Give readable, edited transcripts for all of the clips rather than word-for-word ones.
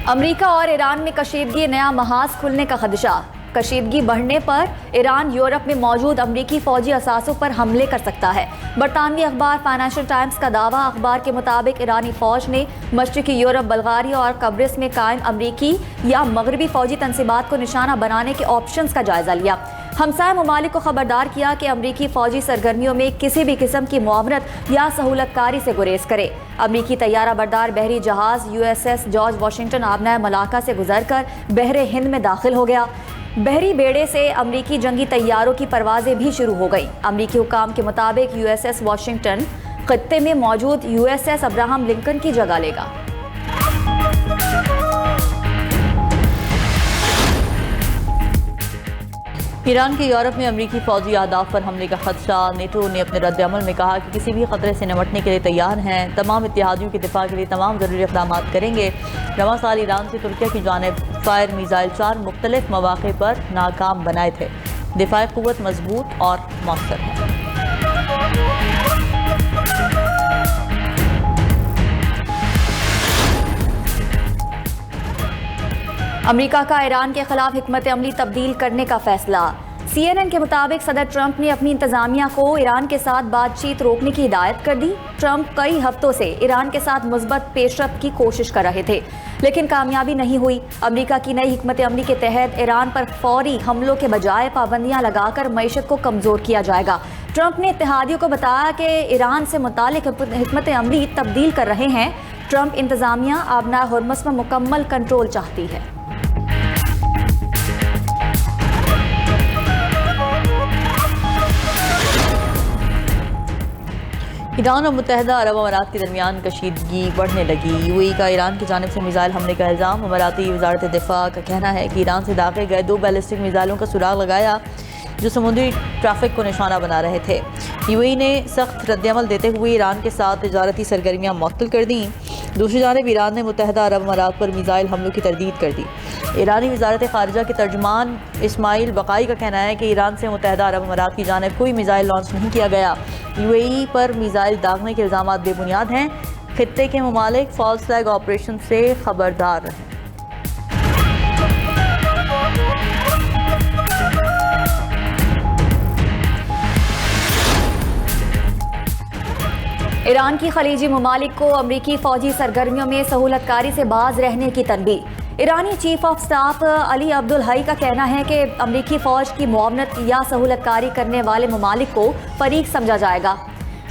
America और Iran में कशीदगी, नया महाज खुलने का खदशा। कशीदगी बढ़ने पर ईरान यूरोप में मौजूद अमरीकी फौजी असासों पर हमले कर सकता है। बरतानवी अखबार फाइनेंशियल टाइम्स का दावा। अखबार के मुताबिक ईरानी फौज ने मशरकी यूरोप, बल्गारिया और कब्रिस में कायम अमरीकी या मगरबी फौजी तंसीबात को निशाना बनाने के ऑप्शंस का जायजा लिया। हमसाय ममालिक को खबरदार किया कि अमरीकी फौजी सरगर्मियों में किसी भी किस्म की मुआवनत या सहूलतकारी से गुरेज करे। अमरीकी तैयारा बरदार बहरी जहाज USS जॉर्ज वाशिंगटन आबनाए मलाका से गुजरकर बहरे हिंद में दाखिल हो गया। बहरी बेड़े से अमरीकी जंगी तैयारों की परवाजें भी शुरू हो गई। अमरीकी हुकाम के मुताबिक USS वाशिंगटन खत्ते में मौजूद USS अब्राहम लिंकन की जगह लेगा। ईरान के यूरोप में अमरीकी फौजी अहदाफ पर हमले का खदशा। नेटो ने अपने रद्द-ए-अमल में कहा कि किसी भी खतरे से निपटने के लिए तैयार हैं। तमाम इत्तेहादियों के दिफा के लिए तमाम ज़रूरी इक़दाम करेंगे। रवां साल ईरान से तुर्किया की जानिब फायर मिसाइल 4 मुख्तलिफ मौक़े पर नाकाम बनाए थे। दिफाई क़ुव्वत मजबूत और मौसर है। अमेरिका का ईरान के खिलाफ हिकमत अमली तब्दील करने का फैसला। CNN के मुताबिक सदर ट्रंप ने अपनी इंतजामिया को ईरान के साथ बातचीत रोकने की हिदायत कर दी। ट्रंप कई हफ्तों से ईरान के साथ मुस्बत पेशरफ्त की कोशिश कर रहे थे, लेकिन कामयाबी नहीं हुई। अमेरिका की नई हिकमत अमली के तहत ईरान पर फौरी हमलों के बजाय पाबंदियां लगाकर मईशत को कमजोर किया जाएगा। ट्रंप ने इत्तेहादियों को बताया कि ईरान से मुतालिक हिकमत अमली तब्दील कर रहे हैं। ट्रंप इंतजामिया आबनाए हुर्मुज़ पर मुकम्मल कंट्रोल चाहती है। ईरान और मुत्तहदा अरब अमारात के दरमियान कशीदगी बढ़ने लगी। UAE का ईरान की जानिब से मिसाइल हमले का इल्ज़ाम। अमाराती वज़ारत दिफा का कहना है कि ईरान से दागे गए 2 बैलिस्टिक मिसाइलों का सुराग लगाया जो समुद्री ट्रैफिक को निशाना बना रहे थे। UAE ने सख्त रद्द-ए-अमल देते हुए ईरान के साथ तिजारती सरगर्मियाँ मुअत्तल कर दी। दूसरी जानिब ईरान ने मुत्तहदा अरब अमारात पर मिसाइल हमलों की तरदीद कर दी। ईरानी वज़ारत ख़ारिजा के तर्जुमान इस्माइल बक़ाई का कहना है कि ईरान से मुत्तहदा अरब अमारात की जानिब कोई मिसाइल लॉन्च नहीं किया गया। UAE पर मिसाइल दागने के इल्ज़ामात बेबुनियाद हैं। खित्ते के ममालिक फॉल्स फ्लैग ऑपरेशन से खबरदार रहें। ईरान की खलीजी ममालिक को अमरीकी फौजी सरगर्मियों में सहूलतकारी से बाज रहने की तनबीह। ईरानी chief of staff Ali Abdul Hai का कहना है कि अमरीकी फौज की मुआवनत या सहूलतकारी करने वाले ममालिक को फरीक समझा जाएगा।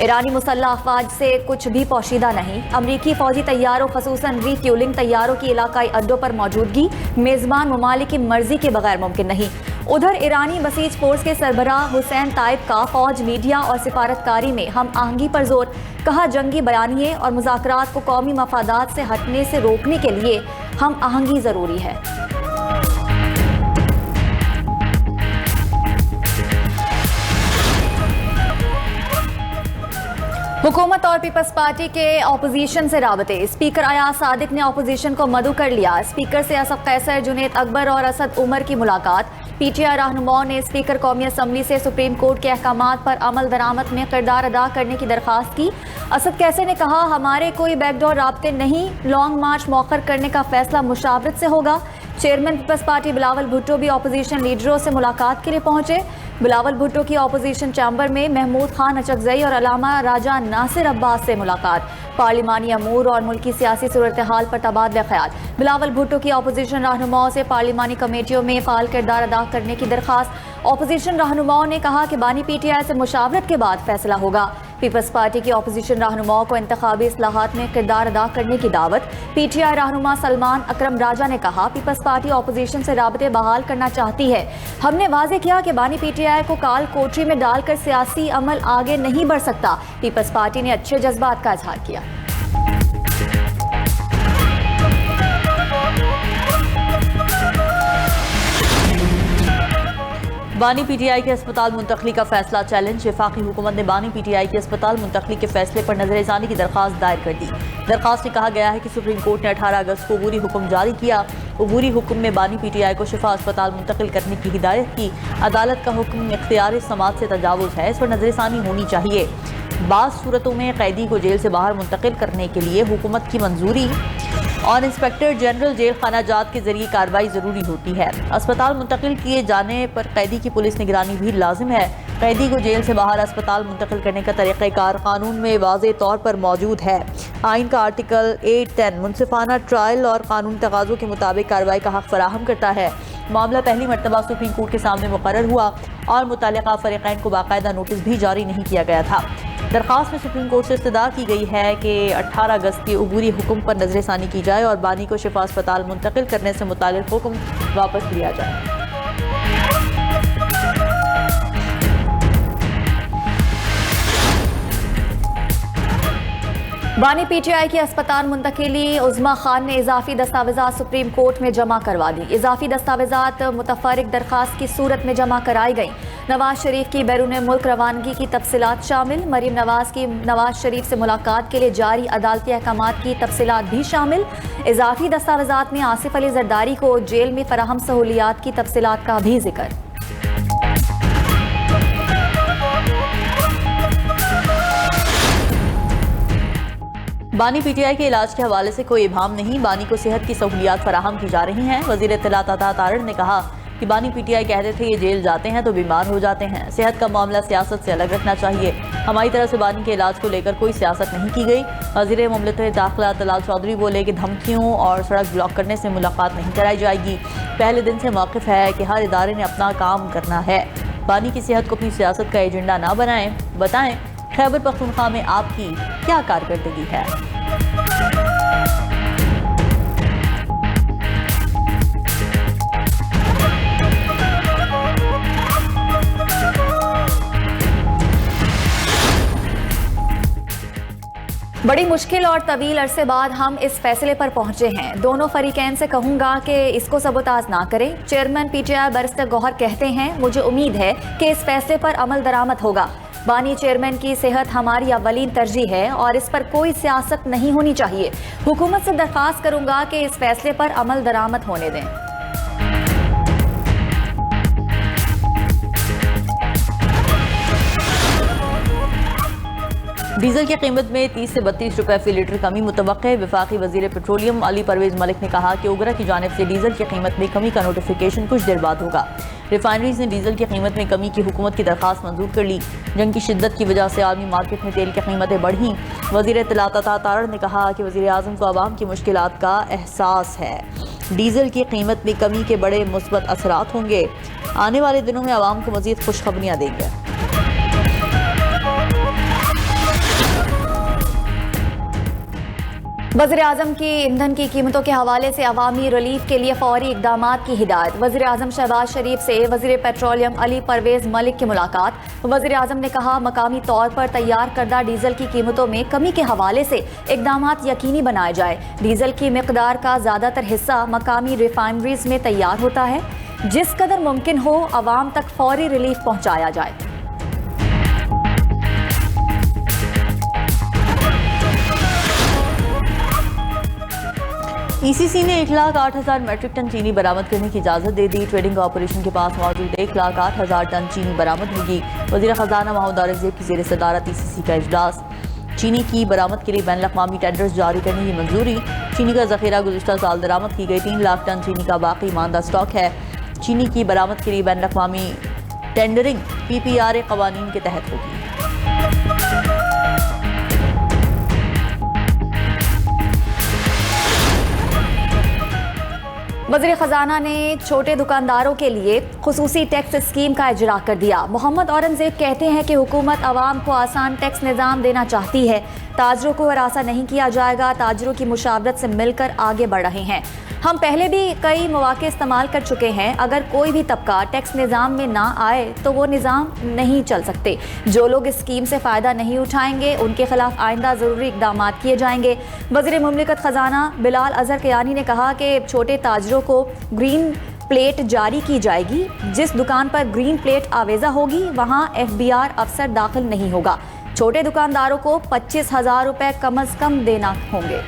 ईरानी मुसल्लह अफवाज से कुछ भी पोशीदा नहीं। अमरीकी फौजी तैयारों खसूसन रीफ्यूलिंग तैयारों की इलाकाई अड्डों पर मौजूदगी मेज़बान ममालिक की मर्जी के बगैर मुमकिन नहीं। उधर ईरानी बसीज फोर्स के सरबराह हुसैन ताइब का फौज, मीडिया और सिफारतकारी में हम आहंगी पर जोर। कहा, जंगी बयानिए और मुज़ाकरात को कौमी मफादात से हटने से रोकने के लिए हम आहंगी ज़रूरी है। हुकूमत और पीपल्स पार्टी के अपोजिशन से राबते। स्पीकर अयाज सादिक ने अपोजिशन को मदऊ कर लिया। स्पीकर से असद कैसर, जुनैद अकबर और असद उमर की मुलाकात। PTI रहनुमाओं ने स्पीकर कौमी असम्बली से सुप्रीम कोर्ट के अहकामात पर अमल दरामद में किरदार अदा करने की दरख्वास्त की। असद कैसर ने कहा, हमारे कोई बैकडोर राब्ते नहीं, लॉन्ग मार्च मौखर करने का फैसला मुशावरत से होगा। चेयरमैन पीपल्स पार्टी बिलावल भुट्टो भी अपोजिशन लीडरों से मुलाकात के लिए पहुंचे। बिलावल भुट्टो की अपोजिशन चैम्बर में महमूद खान अचकजई और अलामा राजा नासिर अब्बास से मुलाकात। पार्लिमानी अमूर और मुल्की सियासी सूरत हाल पर तबादला ख्याल। बिलावल भुट्टो की अपोजिशन रहनुमाओं से पार्लिमानी कमेटियों में फ़ाल किरदार अदा करने की दरख्वास्त। अपोजिशन रहनुमाओं ने कहा कि बानी PTI से मुशावरत के बाद फैसला होगा। पीपल्स पार्टी की अपोजिशन रहनुमाओं को इंतखाबी इस्लाहात में किरदार अदा करने की दावत। PTI रहनुमा सलमान अकरम राजा ने कहा, पीपल्स पार्टी अपोजिशन से राबते बहाल करना चाहती है। हमने वाजे किया कि बानी PTI को काल कोठरी में डालकर सियासी अमल आगे नहीं बढ़ सकता। पीपल्स पार्टी ने अच्छे जज्बात का इजहार किया। बानी PTI के अस्पताल मुंतकली का फैसला चैलेंज। वफाकी हुकूमत ने बानी PTI के अस्पताल मुंतकली के फैसले पर नजरसानी की दरख्वास्त दायर कर दी। दरख्वास्त में कहा गया है कि सुप्रीम कोर्ट ने 18 अगस्त को अबूरी हुक्म जारी किया। अबूरी हुक्म में बानी PTI को शिफा अस्पताल मुंतकिल करने की हिदायत की। अदालत का हुक्म इख्तियार समात से तजावुज़ है, इस पर नजरसानी होनी चाहिए। बाज़ सूरतों में कैदी को जेल से बाहर मुंतकिल करने के लिए हुकूमत की मंजूरी। और इंस्पेक्टर जनरल जेल खाना जात के जरिए कार्रवाई जरूरी होती है। अस्पताल मुंतकिल किए जाने पर कैदी की पुलिस निगरानी भी लाजिम है। कैदी को जेल से बाहर अस्पताल मुंतकिल करने का तरीक़ाकार कानून में वाज़े तौर पर मौजूद है। आइन का आर्टिकल 810 मुनसिफाना ट्रायल और कानून तकाज़ों के मुताबिक कार्रवाई का हक़ फराहम करता है। मामला पहली मरतबा सुप्रीम कोर्ट के सामने मुकर्रर हुआ और मुतल्लिका फ़रीक़ैन को बाकायदा नोटिस भी जारी नहीं किया गया था। दरख्वास्त में सुप्रीम कोर्ट से इस्तदा की गई है कि 18 अगस्त के अबूरी हुक्म पर नज़रसानी की जाए और बानी को शिफा अस्पताल मुंतकिल करने से मुताल्लिक़ हुक्म वापस लिया जाए। बानी पीटीआई की अस्पताल मुंतकिली उज़्मा खान ने इजाफी दस्तावेज़ात सुप्रीम कोर्ट में जमा करवा दी। इजाफी दस्तावेज़ात मुतफर्रिक दरख्वास्त की सूरत में जमा कराई गई। नवाज शरीफ की बैरून मुल्क रवानगी की तफसीलात शामिल, मरीम नवाज की नवाज शरीफ से मुलाकात के लिए जारी अदालती अहकामात की तफसीलात भी शामिल। इजाफी दस्तावेज़ात में आसिफ अली जरदारी को जेल में फराहम सहूलियात की तफसीलात का भी जिक्र। बानी पीटीआई के इलाज के हवाले से कोई इबाम नहीं, बानी को सेहत की सहूलियात फराहम की जा रही हैं। वज़ीर इत्तलात अता तारड़ ने कहा कि बानी पीटीआई कहते थे ये जेल जाते हैं तो बीमार हो जाते हैं, सेहत का मामला सियासत से अलग रखना चाहिए। हमारी तरफ से बानी के इलाज को लेकर कोई सियासत नहीं की गई। वज़ीर मुमलिकत दाखिला तलाल चौधरी बोले कि धमकियों और सड़क ब्लॉक करने से मुलाकात नहीं कराई जाएगी। पहले दिन से मौक़िफ़ है कि हर इदारे ने अपना काम करना है। बानी की सेहत को अपनी सियासत का एजेंडा ना बनाएं। बताएं खैबर पख्तूनख्वा में आपकी क्या कारकर्दगी है। बड़ी मुश्किल और तवील अरसे बाद हम इस फैसले पर पहुंचे हैं। दोनों फरीकैन से कहूंगा कि इसको सबोताज ना करें। चेयरमैन पीटीआई बैरिस्टर गौहर कहते हैं, मुझे उम्मीद है कि इस फैसले पर अमल दरामद होगा। बानी चेयरमैन की सेहत हमारी अव्वलीन तरजीह है और इस पर कोई सियासत नहीं होनी चाहिए। हुकूमत से दरख्वास्त करूंगा कि इस फैसले पर अमल दरामद होने दें। डीजल की कीमत में 30 से 32 रुपए फी लीटर कमी मुतवक्के है। वफाकी वजीर पेट्रोलियम अली परवेज मलिक ने कहा कि उगरा की जानिब से डीजल की कीमत में कमी का नोटिफिकेशन कुछ देर बाद होगा। रिफाइनरीज ने डीजल की कीमत में कमी की हुकूमत की दरख्वास्त मंजूर कर ली। जंग की शिद्दत की वजह से आलमी मार्केट में तेल की कीमतें बढ़ी। वजीर इत्तलात अता तारड़ ने कहा कि वजीर आज़म को आवाम की मुश्किलात का एहसास है। डीजल की कीमत में कमी के बड़े मुस्बत असरात होंगे। आने वाले दिनों में आवाम को मजीद खुशखबरियाँ देंगे। वज़ीर आज़म की ईंधन की कीमतों के हवाले से अवामी रिलीफ के लिए फौरी इक़दामात की हिदायत। वज़ीर आज़म शहबाज शरीफ से वज़ीर पेट्रोलियम अली परवेज मलिक की मुलाकात। वज़ीर आज़म ने कहा मकामी तौर पर तैयार करदा डीजल की कीमतों में कमी के हवाले से इक़दामात यकीनी बनाए जाए। डीजल की मिक़दार का ज़्यादातर हिस्सा मकामी रिफाइनरीज में तैयार होता है। जिस कदर मुमकिन हो अवाम तक फौरी रिलीफ पहुँचाया जाए। ईसीसी ने 1,08,000 मैट्रिक टन चीनी बरामद करने की इजाज़त दे दी। ट्रेडिंग कॉर्पोरेशन के पास मौजूद 1,08,000 टन चीनी बरामद होगी। वज़ीर ख़जाना महमूद औरंगज़ेब की ज़ेर सदारत ईसीसी का इजलास। चीनी की बरामद के लिए बैनुल अक़वामी टेंडर्स जारी करने की मंजूरी। चीनी का ज़ख़ीरा गुज़िश्ता साल दरामद की गई 3 लाख टन चीनी का बाकी मानदा स्टॉक है। चीनी की बरामद के लिए बैनुल अक़वामी टेंडरिंग PPRA क़वानीन के तहत होगी। वज़ीर ख़जाना ने छोटे दुकानदारों के लिए खुसूसी टैक्स स्कीम का इजरा कर दिया। मोहम्मद औरंगज़ेब कहते हैं कि हुकूमत आवाम को आसान टैक्स निज़ाम देना चाहती है। ताजरों को हरासा नहीं किया जाएगा। ताजरों की मुशावरत से मिलकर आगे बढ़ रहे हैं। हम पहले भी कई मौक़े इस्तेमाल कर चुके हैं। अगर कोई भी तबका टैक्स निज़ाम में ना आए तो वो निज़ाम नहीं चल सकते। जो लोग इस स्कीम से फ़ायदा नहीं उठाएंगे उनके खिलाफ आइंदा ज़रूरी इक़दाम किए जाएंगे। वज़ीर मुमलिकत ख़जाना बिलाल अज़हर कियानी ने कहा कि छोटे ताजरों को ग्रीन प्लेट जारी की जाएगी। जिस दुकान पर ग्रीन प्लेट आवेज़ा होगी वहाँ FBR अफसर दाखिल नहीं होगा। छोटे दुकानदारों को 25,000 रुपये कम अज़ कम देना होंगे।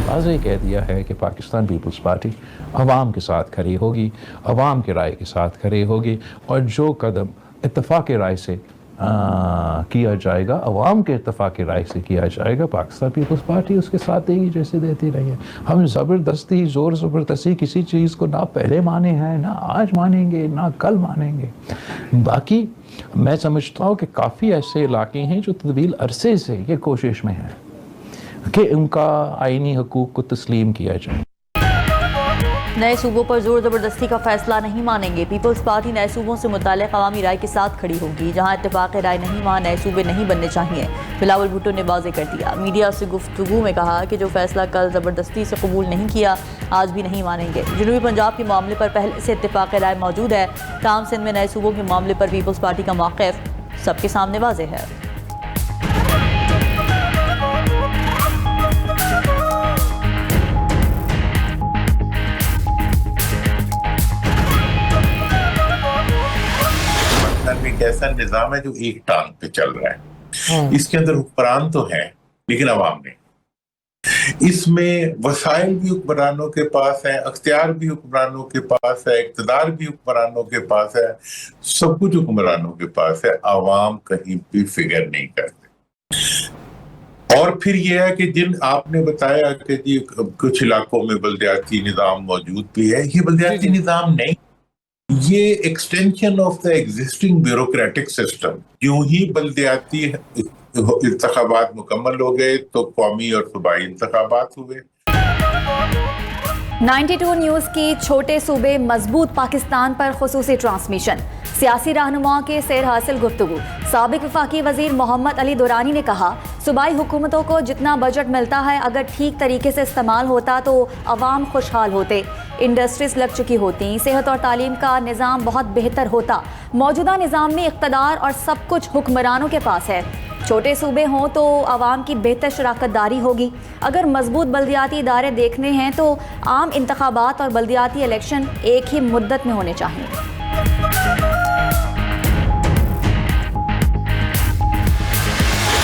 वाज़ेह कह दिया है कि पाकिस्तान पीपल्स पार्टी अवाम के साथ खड़ी होगी, अवाम के राय के साथ खड़ी होगी और जो कदम इत्तफ़ाक़ राय से किया जाएगा, अवाम के इत्तेफाक राय से किया जाएगा। पाकिस्तान पीपल्स पार्टी उसके साथ देगी जैसे देती रही है। हम ज़बरदस्ती ज़ोर ज़बरदस्ती किसी चीज़ को ना पहले माने हैं, ना आज मानेंगे, ना कल मानेंगे। बाकी मैं समझता हूँ कि काफ़ी ऐसे इलाके हैं जो तवील अरसे से ये कोशिश में हैं कि उनका आईनी हकूक़ को तस्लीम किया जाए। नए सूबों पर जोर ज़बरदस्ती का फैसला नहीं मानेंगे। पीपल्स पार्टी नए सूबों से मुताल्लिक़ अवामी राय के साथ खड़ी होगी। जहां इत्तेफाक राय नहीं, वहां नए सूबे नहीं बनने चाहिए। बिलावल भुट्टो ने वाज़ेह कर दिया। मीडिया से गुफ्तगू में कहा कि जो फैसला कल ज़बरदस्ती से कबूल नहीं किया, आज भी नहीं मानेंगे। जनूबी पंजाब के मामले पर पहले से इत्तेफाक राय मौजूद है। ताम सिंध में नए सूबों के मामले पर पीपल्स पार्टी का मौक़िफ़ सबके सामने वाज़ेह है। एक ऐसा निजाम है जो एक टांग पे चल रहा है। इसके अंदर हुक्मरान तो है लेकिन अवाम नहीं। इसमें वसाइल भी हुक्मरानों के पास है, अख्तियार भी हुक्मरानों के पास है, इक़्तिदार भी हुक्मरानों के पास है, सब कुछ हुक्मरानों के पास है। अवाम कहीं भी फिगर नहीं करते। और फिर यह है कि जिन आपने बताया कि जी कुछ इलाकों में बल्दियाती निजाम मौजूद भी है, ये बल्दियाती निजाम नहीं, ये extension of the existing bureaucratic system. यूं ही बल्दियाती इंतखाबात मुकम्मल हो गए तो कौमी और सूबाई इंतखाबात हुए। 92 न्यूज़ की छोटे सूबे मजबूत पाकिस्तान पर खुसूसी ट्रांसमिशन। सियासी रहनुमाओं के सैर हासिल गुफ्तगू। साबिक वफाकी वजीर मोहम्मद अली दुरानी ने कहा, सूबाई हुकूमतों को जितना बजट मिलता है अगर ठीक तरीके से इस्तेमाल होता तो अवाम खुशहाल होते, इंडस्ट्रीज लग चुकी होती, सेहत और तालीम का निज़ाम बहुत बेहतर होता। मौजूदा निज़ाम में इक़्तिदार और सब कुछ हुक्मरानों के पास है। छोटे सूबे हों तो आवाम की बेहतर शराकतदारी होगी। अगर मजबूत बल्दियाती इदारे देखने हैं तो आम इंतखाबात और बल्दियाती इलेक्शन एक ही मुद्दत में होने चाहिए।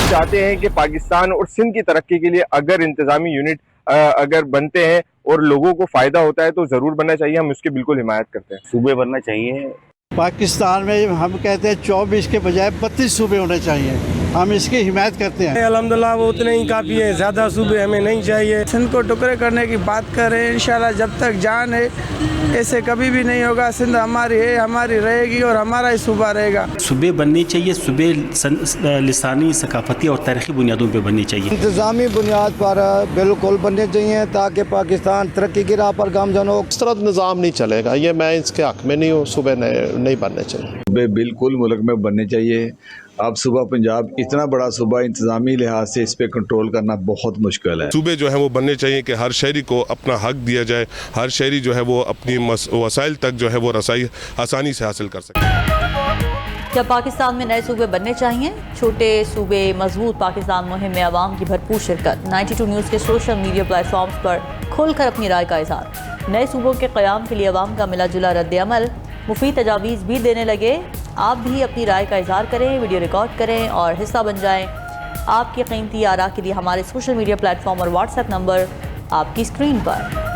चाहते हैं कि पाकिस्तान और सिंध की तरक्की के लिए अगर इंतजामी यूनिट अगर बनते हैं और लोगों को फायदा होता है तो जरूर बनना चाहिए। हम उसकी बिल्कुल हिमायत करते हैं। सूबे बनना चाहिए। पाकिस्तान में हम कहते हैं 24 के बजाय 32 सूबे होने चाहिए। हम इसकी हिमायत करते हैं। अल्हम्दुलिल्लाह वो उतने ही काफ़ी है, ज़्यादा सूबे हमें नहीं चाहिए। सिंध को टुकड़े करने की बात करें, इंशाल्लाह जब तक जान है ऐसे कभी भी नहीं होगा। सिंध हमारी है, हमारी रहेगी और हमारा ही सूबा रहेगा। सूबे बनने चाहिए, सूबे लिसानी, सकाफती और तारीखी बुनियादों पर बनने चाहिए। इंतज़ामी बुनियाद पर बिल्कुल बनने चाहिए ताकि पाकिस्तान तरक्की की राह पर गामजन हो। इस तरह निज़ाम नहीं चलेगा, ये मैं इसके हक में नहीं हूँ। सूबे नहीं बनने चाहिए। सूबे बिल्कुल मुल्क में बनने चाहिए। अब सूबा पंजाब इतना बड़ा सूबा, इंतजामी लिहाज से इस पे कंट्रोल करना बहुत मुश्किल है। सूबे जो है वो बनने चाहिए कि हर शहरी को अपना हक दिया जाए, हर शहरी जो है वो अपनी वसाइल तक जो है वो रसाई आसानी से हासिल कर सके। क्या पाकिस्तान में नए सूबे बनने चाहिए? छोटे सूबे मजबूत पाकिस्तान मुहिम में आवाम की भरपूर शिरकत। 92 न्यूज़ के सोशल मीडिया प्लेटफॉर्म्स पर खुलकर अपनी राय का इज़हार। नए सूबों के क़याम के लिए आवाम का मिला जुला रद्द-ए-अमल। मुफीद तजावीज़ भी देने लगे। आप भी अपनी राय का इज़हार करें, वीडियो रिकॉर्ड करें और हिस्सा बन जाएं। आपकी कीमती आरा के लिए हमारे सोशल मीडिया प्लेटफॉर्म और व्हाट्सएप नंबर आपकी स्क्रीन पर।